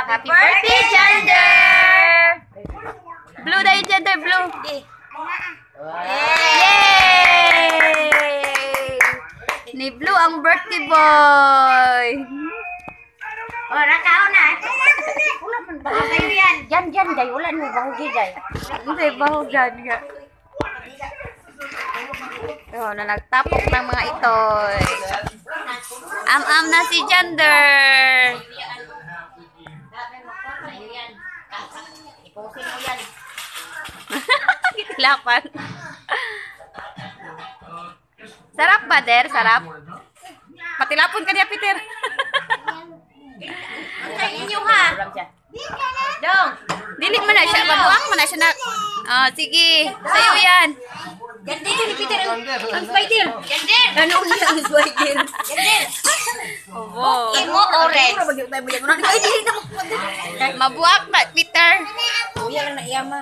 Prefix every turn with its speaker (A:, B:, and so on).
A: Happy birthday, Jander! Blue dahil, Jander, blue. Yay! Ni Blue ang birthday boy.
B: Oh, nakao na. Wala man ba kayo yan? Jan, day. Wala nyo bahog day.
A: Hindi, bahog dyan nga. Oh, na nagtapok ng mga itoy. Am-am na si Jander.
B: Ipusin mo yan.
A: Kitilapan. Sarap ba, Der? Sarap? Patilapon ka niya, Peter.
B: Sa inyo ha. Dong.
A: Dili mo na siya. Babuang mo na siya na. Oh, sige. Sa'yo yan.
B: Yan dito ni Peter. Ang spider. Yan din.
A: Ano niya ang spider?
B: Yan din.
A: Obo.
B: Imo orange.
A: Mabuak na, Peter.
B: Kuya lang na iyama.